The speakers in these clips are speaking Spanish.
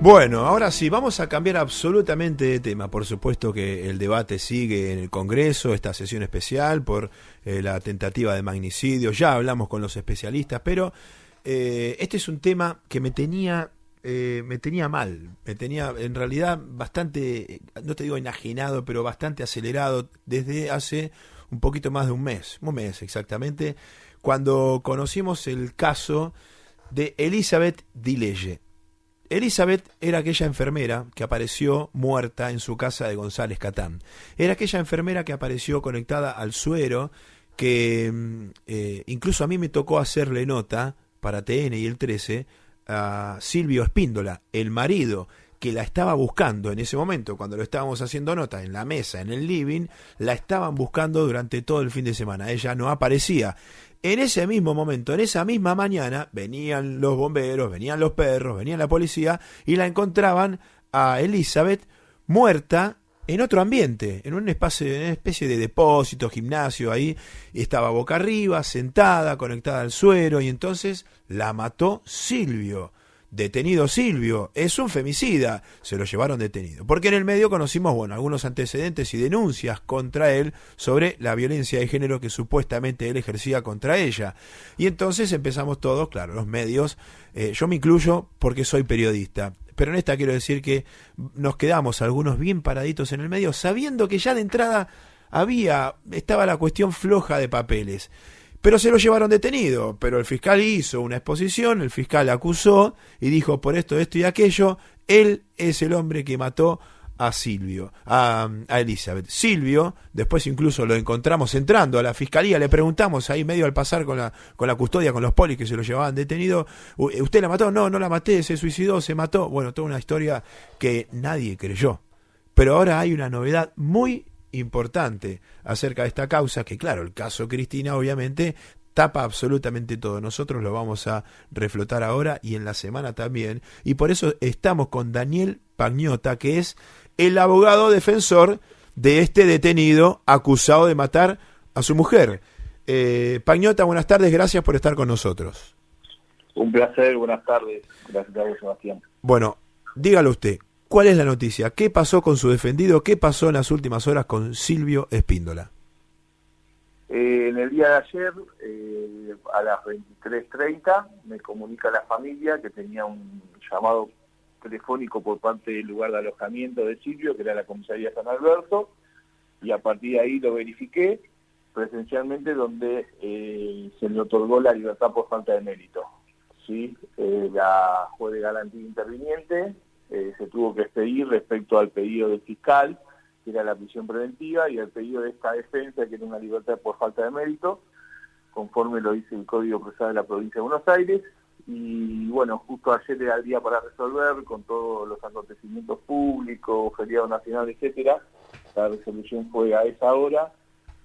Bueno, ahora sí, vamos a cambiar absolutamente de tema. Por supuesto que el debate sigue en el Congreso, esta sesión especial por la tentativa de magnicidio. Ya hablamos con los especialistas, pero este es un tema que me tenía mal, me tenía en realidad bastante, no te digo enajenado, pero bastante acelerado desde hace un poquito más de un mes exactamente, cuando conocimos el caso de Elizabeth Dileye. Elizabeth era aquella enfermera que apareció muerta en su casa de González Catán. Era aquella enfermera que apareció conectada al suero, que incluso a mí me tocó hacerle nota para TN y el 13 a Silvio Espíndola, el marido que la estaba buscando en ese momento, cuando lo estábamos haciendo nota en la mesa, en el living, la estaban buscando durante todo el fin de semana. Ella no aparecía. En ese mismo momento, en esa misma mañana, venían los bomberos, venían los perros, venía la policía y la encontraban a Elizabeth muerta en otro ambiente, en una especie de depósito, gimnasio, ahí estaba boca arriba, sentada, conectada al suero, y entonces la mató Silvio. Detenido Silvio, es un femicida, se lo llevaron detenido. Porque en el medio conocimos, algunos antecedentes y denuncias contra él sobre la violencia de género que supuestamente él ejercía contra ella. Y entonces empezamos todos, claro, los medios, yo me incluyo porque soy periodista, pero en esta quiero decir que nos quedamos algunos bien paraditos en el medio, sabiendo que ya de entrada estaba la cuestión floja de papeles. Pero se lo llevaron detenido, pero el fiscal hizo una exposición, el fiscal acusó y dijo por esto y aquello, él es el hombre que mató a Silvio, a Elizabeth. Silvio, después incluso lo encontramos entrando a la fiscalía, le preguntamos ahí medio al pasar con la custodia, con los polis que se lo llevaban detenido, ¿usted la mató? No, no la maté, se suicidó, se mató. Bueno, toda una historia que nadie creyó. Pero ahora hay una novedad muy importante acerca de esta causa, que claro, el caso Cristina obviamente tapa absolutamente todo. Nosotros lo vamos a reflotar ahora y en la semana también, y por eso estamos con Daniel Pagnotta, que es el abogado defensor de este detenido acusado de matar a su mujer. Pagnotta, buenas tardes, gracias por estar con nosotros. Un placer, buenas tardes. Gracias a vos, Sebastián. Bueno, dígalo usted. ¿Cuál es la noticia? ¿Qué pasó con su defendido? ¿Qué pasó en las últimas horas con Silvio Espíndola? En el día de ayer, a las 23:30, me comunica la familia que tenía un llamado telefónico por parte del lugar de alojamiento de Silvio, que era la comisaría San Alberto, y a partir de ahí lo verifiqué presencialmente, donde se le otorgó la libertad por falta de mérito. ¿Sí? La juez de garantía interviniente se tuvo que expedir respecto al pedido del fiscal, que era la prisión preventiva, y al pedido de esta defensa, que era una libertad por falta de mérito, conforme lo dice el Código Procesal de la Provincia de Buenos Aires. Y bueno, justo ayer era el día para resolver, con todos los acontecimientos públicos, feriado nacional, etcétera. La resolución fue a esa hora,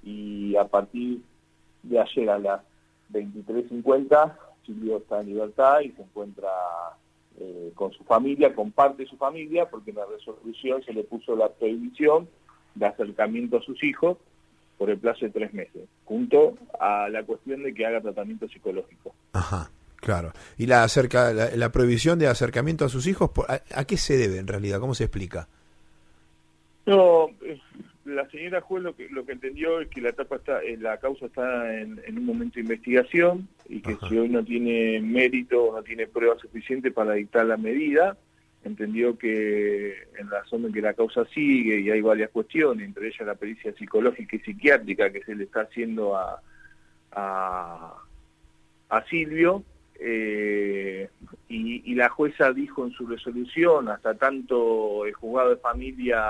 y a partir de ayer a las 23:50, Silvio está en libertad y se encuentra con su familia, comparte su familia, porque en la resolución se le puso la prohibición de acercamiento a sus hijos por el plazo de 3 meses, junto a la cuestión de que haga tratamiento psicológico. Ajá, claro. ¿Y la prohibición de acercamiento a sus hijos, a qué se debe en realidad? ¿Cómo se explica? No, la señora juez lo que entendió es que la causa está en un momento de investigación, y que si hoy no tiene mérito o no tiene prueba suficiente para dictar la medida, entendió que en razón de que la causa sigue y hay varias cuestiones, entre ellas la pericia psicológica y psiquiátrica que se le está haciendo a Silvio, y la jueza dijo en su resolución, hasta tanto el juzgado de familia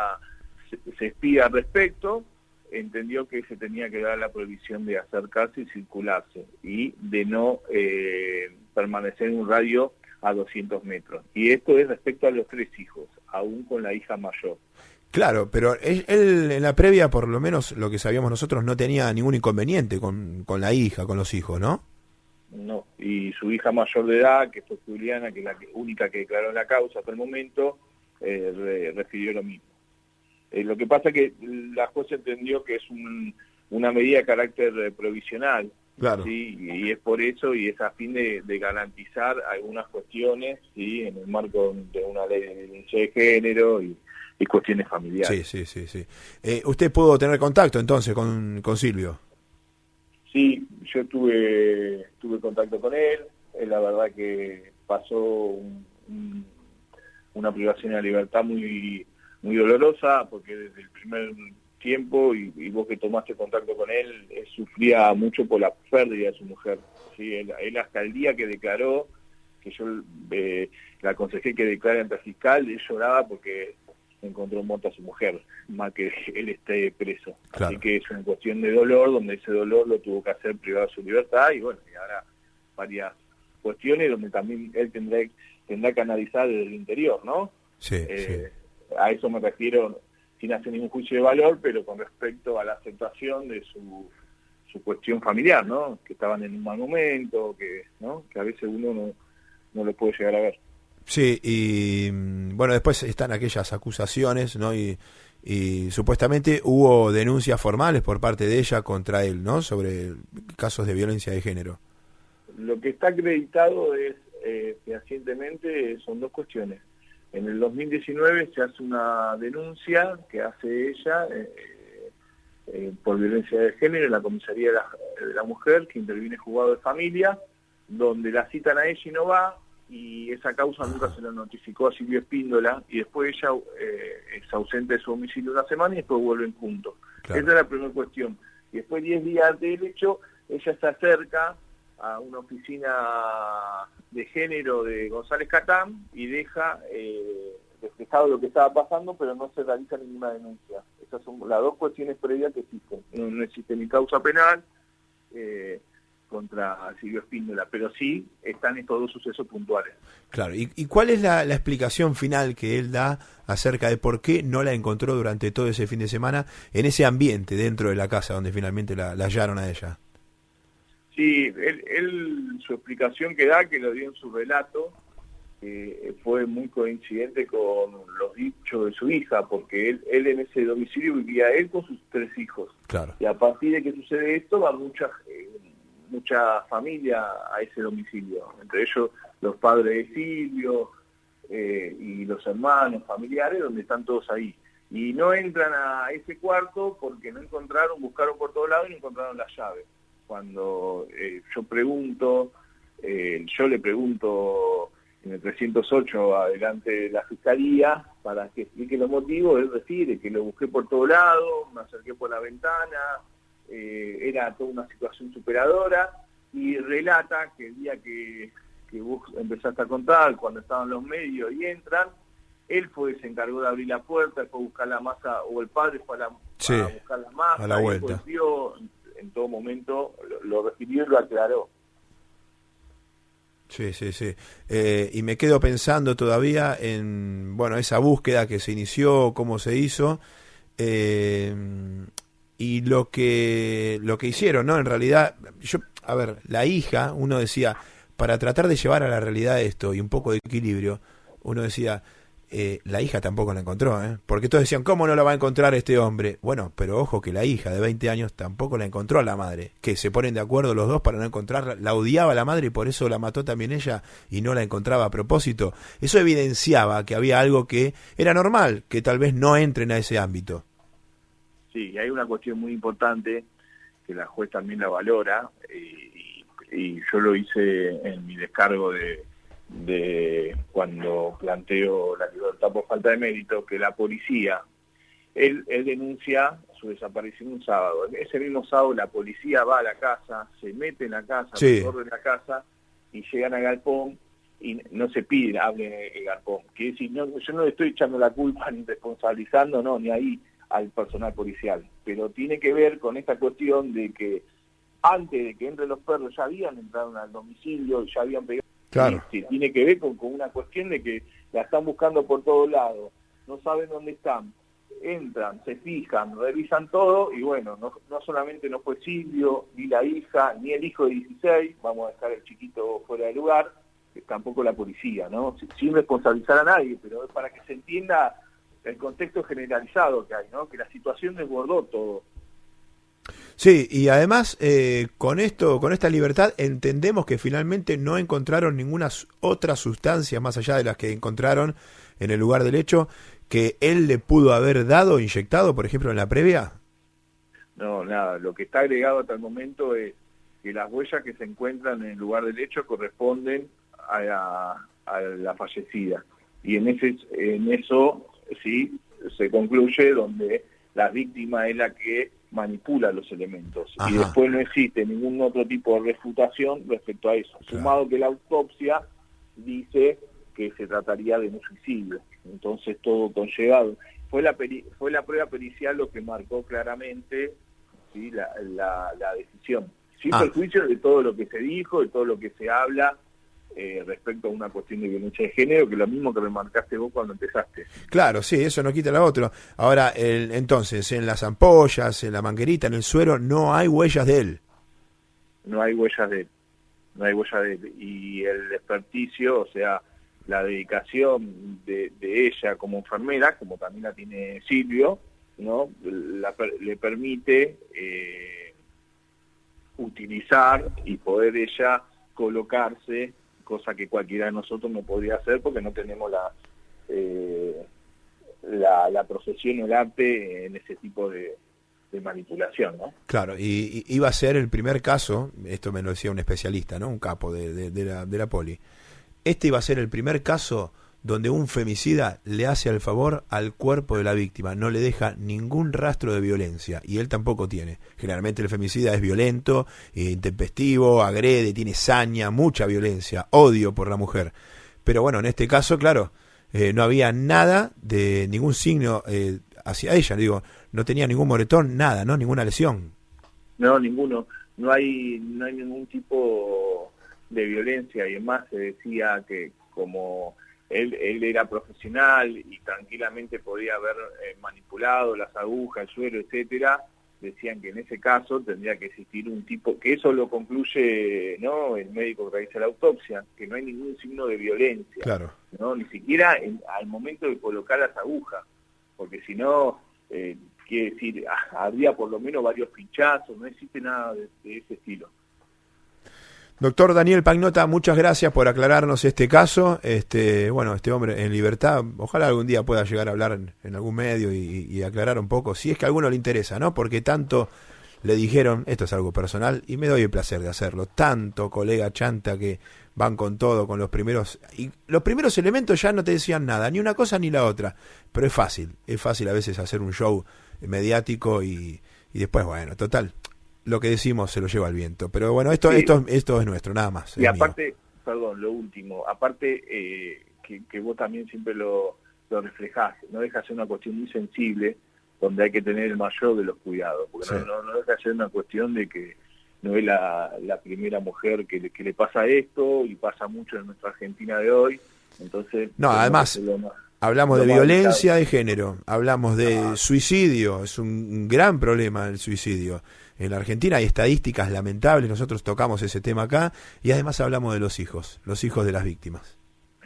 se expida al respecto, entendió que se tenía que dar la prohibición de acercarse y circularse, y de no permanecer en un radio a 200 metros. Y esto es respecto a los 3 hijos, aún con la hija mayor. Claro, pero él en la previa, por lo menos lo que sabíamos nosotros, no tenía ningún inconveniente con la hija, con los hijos, ¿no? No, y su hija mayor de edad, que fue Juliana, que es la única que declaró en la causa hasta el momento, refirió lo mismo. Lo que pasa es que la jueza entendió que es una medida de carácter provisional, Claro. ¿sí? Y es por eso, y es a fin de garantizar algunas cuestiones, ¿sí? En el marco de una ley de violencia de género y cuestiones familiares. Sí. ¿Usted pudo tener contacto entonces con Silvio? Sí, yo tuve contacto con él, la verdad que pasó una privación de la libertad muy dolorosa, porque desde el primer tiempo, y vos que tomaste contacto con él, sufría mucho por la pérdida de su mujer. ¿Sí? Él hasta el día que declaró, que yo le aconsejé que declare ante el fiscal, él lloraba porque encontró muerta a su mujer, más que él esté preso. Claro. Así que es una cuestión de dolor, donde ese dolor lo tuvo que hacer privado de su libertad, y bueno, y ahora varias cuestiones donde también él tendrá que analizar desde el interior, ¿no? Sí. A eso me refiero, sin hacer ningún juicio de valor, pero con respecto a la aceptación de su cuestión familiar, ¿no? Que estaban en un mal momento, ¿no? Que a veces uno no lo puede llegar a ver. Sí, y bueno, después están aquellas acusaciones, ¿no? Y supuestamente hubo denuncias formales por parte de ella contra él, ¿no? Sobre casos de violencia de género. Lo que está acreditado es, fehacientemente, son dos cuestiones. En el 2019 se hace una denuncia que hace ella por violencia de género en la comisaría de la mujer, que interviene juzgado de familia, donde la citan a ella y no va, y esa causa nunca se la notificó a Silvio Espíndola, y después ella es ausente de su domicilio una semana y después vuelven juntos. Claro. Esa es la primera cuestión. Y después, 10 días del hecho, ella se acerca a una oficina de género de González Catán y deja reflejado lo que estaba pasando, pero no se realiza ninguna denuncia. Esas son las dos cuestiones previas que existen. No existe ni causa penal contra Silvio Espíndola, pero sí están estos dos sucesos puntuales. Claro, ¿y cuál es la explicación final que él da acerca de por qué no la encontró durante todo ese fin de semana en ese ambiente dentro de la casa donde finalmente la hallaron a ella? Sí, él su explicación que da, que lo dio en su relato, fue muy coincidente con los dichos de su hija, porque él en ese domicilio vivía él con sus 3 hijos. Claro. Y a partir de que sucede esto, va mucha familia a ese domicilio, entre ellos los padres de Silvio y los hermanos, familiares, donde están todos ahí. Y no entran a ese cuarto porque no encontraron, buscaron por todos lados y no encontraron la llave. Cuando yo le pregunto en el 308 adelante de la fiscalía para que explique los motivos, él refiere que lo busqué por todos lados, me acerqué por la ventana, era toda una situación superadora, y relata que el día que vos empezaste a contar, cuando estaban los medios y entran, él se encargó de abrir la puerta, fue a buscar la masa, o el padre fue a buscar la masa, a la vuelta. Y volvió, en todo momento lo refirió y lo aclaró. Sí. Y me quedo pensando todavía en, bueno, esa búsqueda que se inició, cómo se hizo, y lo que hicieron, ¿no? En realidad, la hija, uno decía, para tratar de llevar a la realidad esto y un poco de equilibrio, uno decía, la hija tampoco la encontró, porque todos decían, ¿cómo no la va a encontrar este hombre? Bueno, pero ojo que la hija de 20 años tampoco la encontró a la madre, que se ponen de acuerdo los dos para no encontrarla, la odiaba la madre y por eso la mató también ella y no la encontraba a propósito. Eso evidenciaba que había algo que era normal, que tal vez no entren a ese ámbito. Sí, y hay una cuestión muy importante que la juez también la valora, y yo lo hice en mi descargo de cuando planteo la libertad por falta de mérito, que la policía, él denuncia su desaparición un sábado. Ese mismo sábado la policía va a la casa, se mete en la casa, sí, recorre la casa y llegan al galpón y no se pide, hablen el galpón. Quiere decir, yo no le estoy echando la culpa ni responsabilizando, no, ni ahí al personal policial, pero tiene que ver con esta cuestión de que antes de que entren los perros ya habían entrado al domicilio y ya habían pegado. Claro. Sí, tiene que ver con una cuestión de que la están buscando por todos lados, no saben dónde están, entran, se fijan, revisan todo, y bueno, no solamente no fue Silvio, ni la hija, ni el hijo de 16, vamos a dejar el chiquito fuera de lugar, tampoco la policía, ¿no? Sin responsabilizar a nadie, pero es para que se entienda el contexto generalizado que hay, ¿no? Que la situación desbordó todo. Sí, y además con esta libertad entendemos que finalmente no encontraron ninguna otra sustancia más allá de las que encontraron en el lugar del hecho que él le pudo haber dado, inyectado, por ejemplo, en la previa. No, nada, lo que está agregado hasta el momento es que las huellas que se encuentran en el lugar del hecho corresponden a la fallecida. Y en eso sí se concluye donde la víctima es la que manipula los elementos. Ajá. Y después no existe ningún otro tipo de refutación respecto a eso. Claro. Sumado que la autopsia dice que se trataría de un suicidio. Entonces todo conllevado. Fue la prueba pericial lo que marcó claramente, ¿sí?, la decisión. Sin perjuicio de todo lo que se dijo, de todo lo que se habla respecto a una cuestión de violencia de género, que es lo mismo que remarcaste vos cuando empezaste. Claro, sí, eso no quita la otra. Ahora, entonces, en las ampollas, en la manguerita, en el suero, no hay huellas de él. No hay huellas de él. No hay huellas de él. Y el desperdicio, o sea, la dedicación de ella como enfermera, como también la tiene Silvio, ¿no?, le permite utilizar y poder ella colocarse, cosa que cualquiera de nosotros no podría hacer porque no tenemos la profesión o el arte en ese tipo de manipulación, ¿no? Claro, y iba a ser el primer caso, esto me lo decía un especialista, ¿no?, un capo de la poli. Este iba a ser el primer caso donde un femicida le hace el favor al cuerpo de la víctima, no le deja ningún rastro de violencia, y él tampoco tiene. Generalmente el femicida es violento, intempestivo, agrede, tiene saña, mucha violencia, odio por la mujer. Pero bueno, en este caso, claro, no había nada de ningún signo hacia ella, digo, no tenía ningún moretón, nada, ¿no?, ninguna lesión. No, ninguno. No hay ningún tipo de violencia, y además se decía que como él era profesional y tranquilamente podía haber manipulado las agujas, el suero, etcétera, decían que en ese caso tendría que existir un tipo, que eso lo concluye, ¿no?, el médico que realiza la autopsia, que no hay ningún signo de violencia, claro, ¿no?, ni siquiera al momento de colocar las agujas, porque si no, quiere decir, habría por lo menos varios pinchazos, no existe nada de ese estilo. Doctor Daniel Pagnota, muchas gracias por aclararnos este caso. Bueno, este hombre en libertad, ojalá algún día pueda llegar a hablar en algún medio y aclarar un poco, si es que a alguno le interesa, ¿no? Porque tanto le dijeron, esto es algo personal, y me doy el placer de hacerlo, tanto colega chanta que van con todo, con los primeros elementos ya no te decían nada, ni una cosa ni la otra, pero es fácil a veces hacer un show mediático y después, bueno, total, lo que decimos se lo lleva al viento. Pero bueno, esto es nuestro, nada más. Y aparte, mío. Perdón, lo último, aparte que vos también siempre lo reflejás, no deja de ser una cuestión muy sensible, donde hay que tener el mayor de los cuidados, porque sí, no deja de ser una cuestión de que no es la primera mujer que le pasa esto, y pasa mucho en nuestra Argentina de hoy, entonces... No, además... Hablamos de violencia de género, hablamos de suicidio, es un gran problema el suicidio. En la Argentina hay estadísticas lamentables, nosotros tocamos ese tema acá, y además hablamos de los hijos de las víctimas.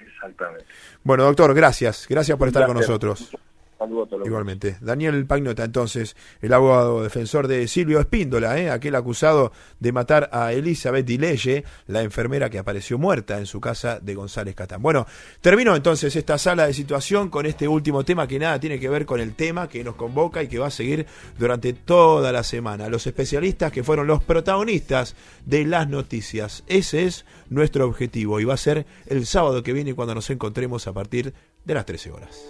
Exactamente. Bueno, doctor, gracias por estar con nosotros. Saludos a todos. Igualmente. Daniel Pagnota, entonces, el abogado defensor de Silvio Espíndola, aquel acusado de matar a Elizabeth Dileye, la enfermera que apareció muerta en su casa de González Catán. Bueno, terminó entonces esta sala de situación con este último tema que nada tiene que ver con el tema que nos convoca y que va a seguir durante toda la semana. Los especialistas que fueron los protagonistas de las noticias. Ese es nuestro objetivo y va a ser el sábado que viene cuando nos encontremos a partir de las 13 horas.